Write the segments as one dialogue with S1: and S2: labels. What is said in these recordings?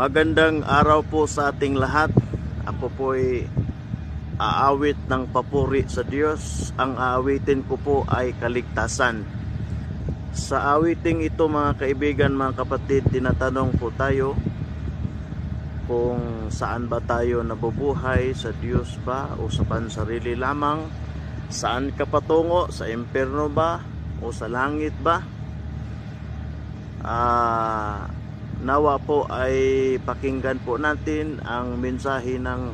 S1: Magandang araw po sa ating lahat. Ako po'y aawit ng papuri sa Diyos. Ang aawitin ko po ay kaligtasan. Sa awiting ito mga kaibigan, mga kapatid, tinatanong po tayo kung saan ba tayo nabubuhay, sa Diyos ba o sa pansarili lamang? Saan ka patungo? Sa impyerno ba o sa langit ba? Nawa po ay pakinggan po natin ang mensahe ng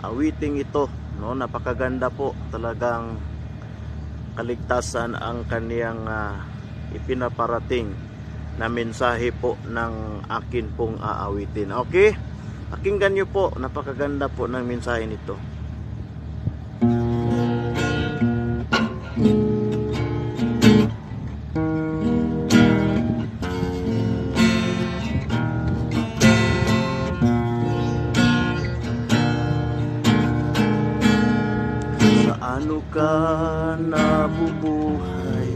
S1: awiting ito, no? Napakaganda po, talagang kaligtasan ang kaniyang ipinaparating na mensahe po ng akin pong aawitin. Okay? Pakinggan niyo po, napakaganda po ng mensahe nito. Ano ka nabubuhay,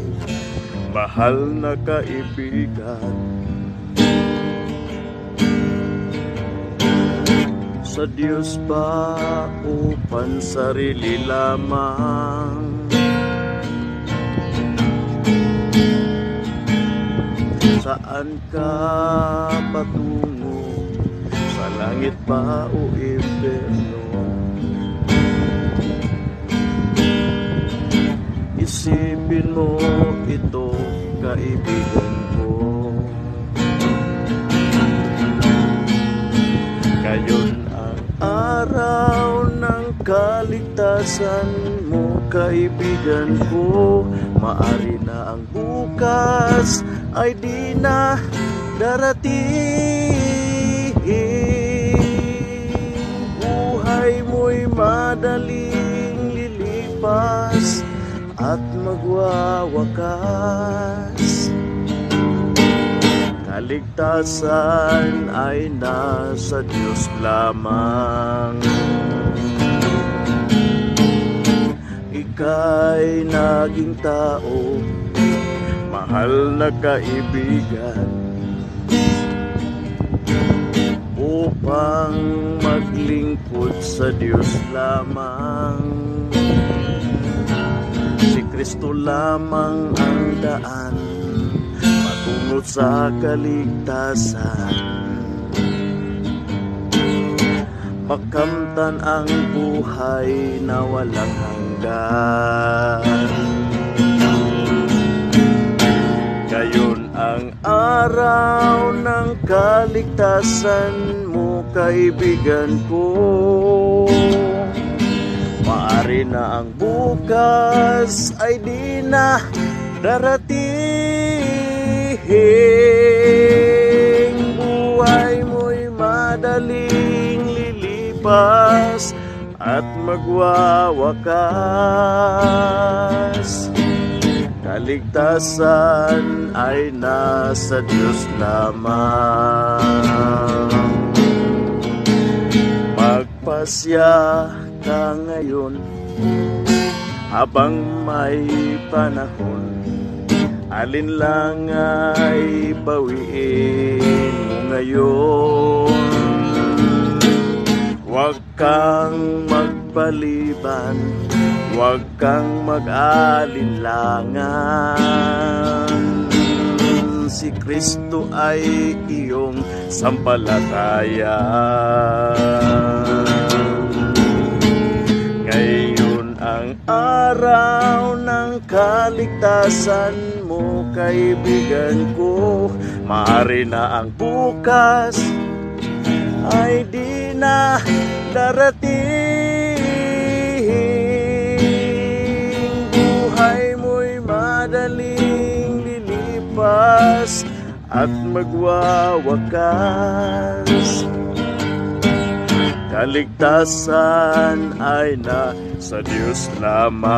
S1: mahal na kaibigan? Sa Diyos ba o pansarili lamang? Saan ka patungo? Sa langit ba o impyerno? Isipin mo ito, kaibigan ko. Ngayon ang araw ng kaligtasan mo, kaibigan ko. Maari na ang bukas ay di na darating. Buhay mo'y madaling lilipas at magwawakas. Kaligtasan ay nasa Diyos lamang. Ika'y naging tao, mahal na kaibigan, upang maglingkod sa Diyos lamang. Si Kristo lamang ang daan patungo sa kaligtasan. Makamtan ang buhay na walang hanggan. Ngayon ang araw ng kaligtasan mo, kaibigan ko. Maari na ang bukas ay di na darating. Buhay mo'y madaling lilipas at magwawakas. Kaligtasan ay nasa Diyos lamang. Magpasya ka ngayon habang may panahon, alin lang ay bawiin mo ngayon. Huwag kang magpaliban, huwag kang mag-alinlangan. Si Kristo ay iyong sampalataya. Ngayon ang araw ng kaligtasan mo, kaibigan ko. Maari na ang bukas ay di na darating. Buhay mo'y madaling lilipas at magwawakas. Kaligtasan ay nasa Diyos lamang.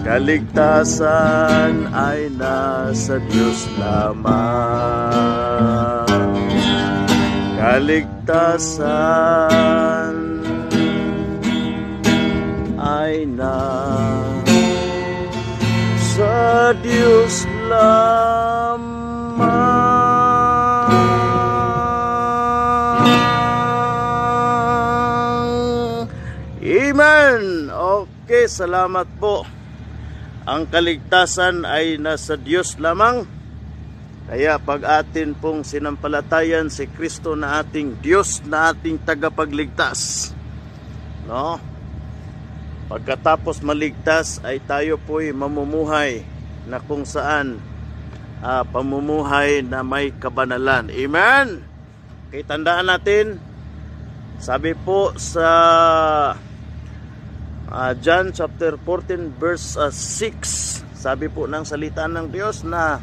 S1: Kaligtasan ay nasa Diyos lamang. Kaligtasan ay nasa Diyos lamang. Amen! Okay, salamat po. Ang kaligtasan ay nasa Diyos lamang. Kaya pag atin pong sinampalatayan si Kristo na ating Diyos, na ating tagapagligtas, no? Pagkatapos maligtas ay tayo po'y mamumuhay na kung saan pamumuhay na may kabanalan. Amen! Okay, tandaan natin, sabi po sa John chapter 14 verse 6, sabi po ng salita ng Diyos na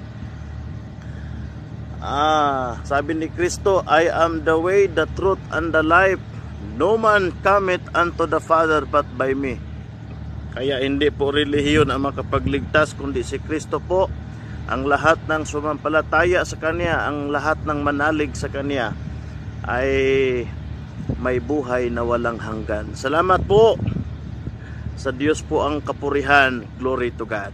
S1: sabi ni Kristo, I am the way, the truth, and the life. No man cometh unto the Father but by me. Kaya hindi po relihiyon ang makapagligtas, kundi si Kristo po. Ang lahat ng sumampalataya sa Kanya, ang lahat ng manalig sa Kanya ay may buhay na walang hanggan. Salamat po. Sa Diyos po ang kapurihan. Glory to God.